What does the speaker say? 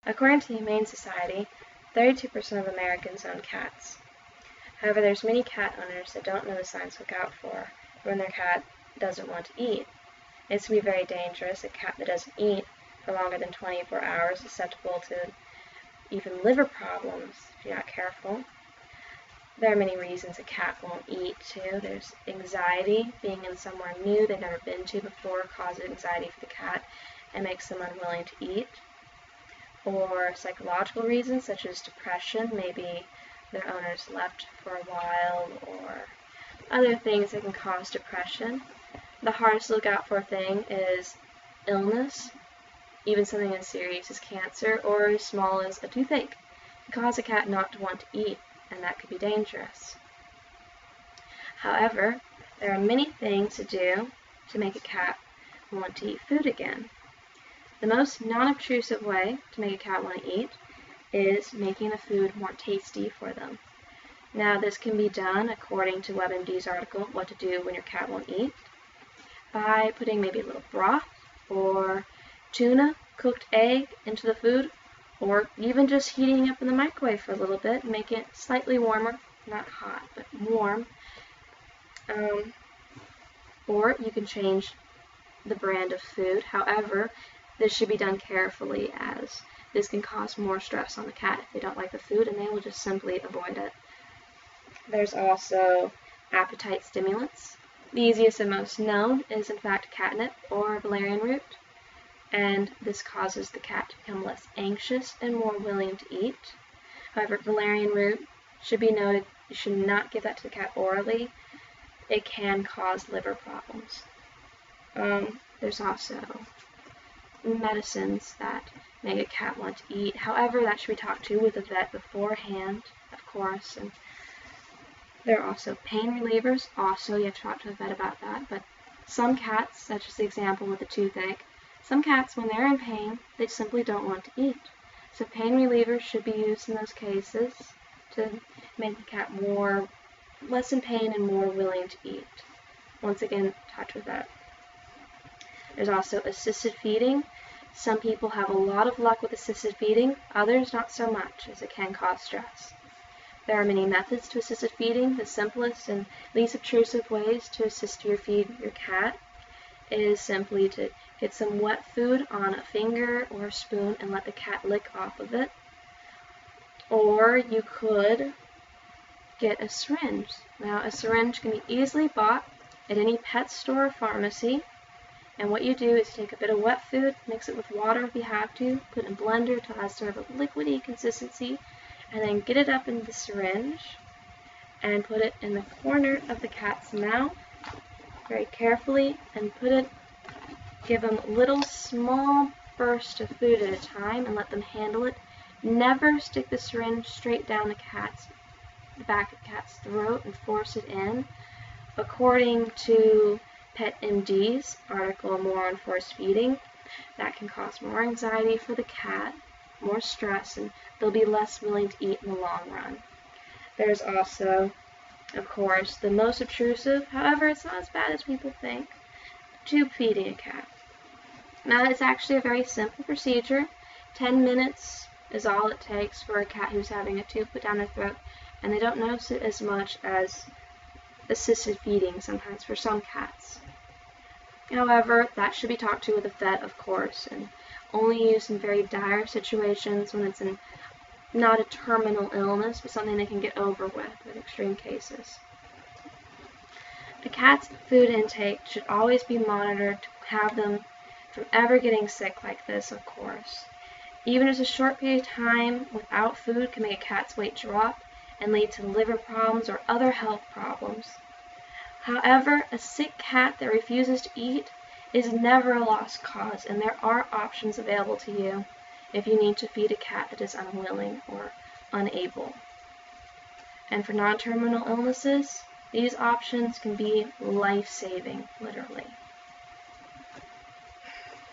According to the Humane Society, 32% of Americans own cats. However, there's many cat owners that don't know the signs to look out for when their cat doesn't want to eat. It can be very dangerous. A cat that doesn't eat for longer than 24 hours is susceptible to even liver problems if you're not careful. There are many reasons a cat won't eat too. There's anxiety. Being in somewhere new they've never been to before causes anxiety for the cat and makes them unwilling to eat. Or psychological reasons such as depression. Maybe their owners left for a while, or other things that can cause depression. The hardest to look out for thing is illness, even something as serious as cancer or as small as a toothache can cause a cat not to want to eat, and that could be dangerous. However, there are many things to do to make a cat want to eat food again. The most non-obtrusive way to make a cat want to eat is making the food more tasty for them. Now, this can be done, according to WebMD's article, What to Do When Your Cat Won't Eat, by putting maybe a little broth or tuna, cooked egg into the food, or even just heating up in the microwave for a little bit and make it slightly warmer, not hot, but warm. Or you can change the brand of food. However, this should be done carefully, as this can cause more stress on the cat if they don't like the food, and they will just simply avoid it. There's also appetite stimulants. The easiest and most known is in fact catnip or valerian root, and this causes the cat to become less anxious and more willing to eat. However, valerian root should be noted, you should not give that to the cat orally. It can cause liver problems. There's also medicines that make a cat want to eat. However, that should be talked to with a vet beforehand, of course. And there are also pain relievers. Also, you have to talk to a vet about that. But some cats, such as the example with the toothache, some cats, when they're in pain, they simply don't want to eat. So pain relievers should be used in those cases to make the cat less in pain and more willing to eat. Once again, talk to a vet. There's also assisted feeding. Some people have a lot of luck with assisted feeding, others not so much, as it can cause stress. There are many methods to assisted feeding. The simplest and least obtrusive ways to feed your cat is simply to get some wet food on a finger or a spoon and let the cat lick off of it. Or you could get a syringe. Now, a syringe can be easily bought at any pet store or pharmacy. And what you do is take a bit of wet food, mix it with water if you have to, put it in a blender until it has sort of a liquidy consistency, and then get it up in the syringe and put it in the corner of the cat's mouth very carefully, and give them little small bursts of food at a time and let them handle it. Never stick the syringe straight down the back of the cat's throat and force it in. According to PetMD's article, More on Forced Feeding, that can cause more anxiety for the cat, more stress, and they'll be less willing to eat in the long run. There's also, of course, the most obtrusive, however, it's not as bad as people think, tube feeding a cat. Now, it's actually a very simple procedure. 10 minutes is all it takes for a cat who's having a tube put down their throat, and they don't notice it as much as assisted feeding sometimes for some cats. However, that should be talked to with a vet, of course, and only used in very dire situations when it's not a terminal illness, but something they can get over with in extreme cases. A cat's food intake should always be monitored to have them from ever getting sick like this, of course. Even just a short period of time without food can make a cat's weight drop and lead to liver problems or other health problems. However, a sick cat that refuses to eat is never a lost cause, and there are options available to you if you need to feed a cat that is unwilling or unable. And for non-terminal illnesses, these options can be life-saving, literally.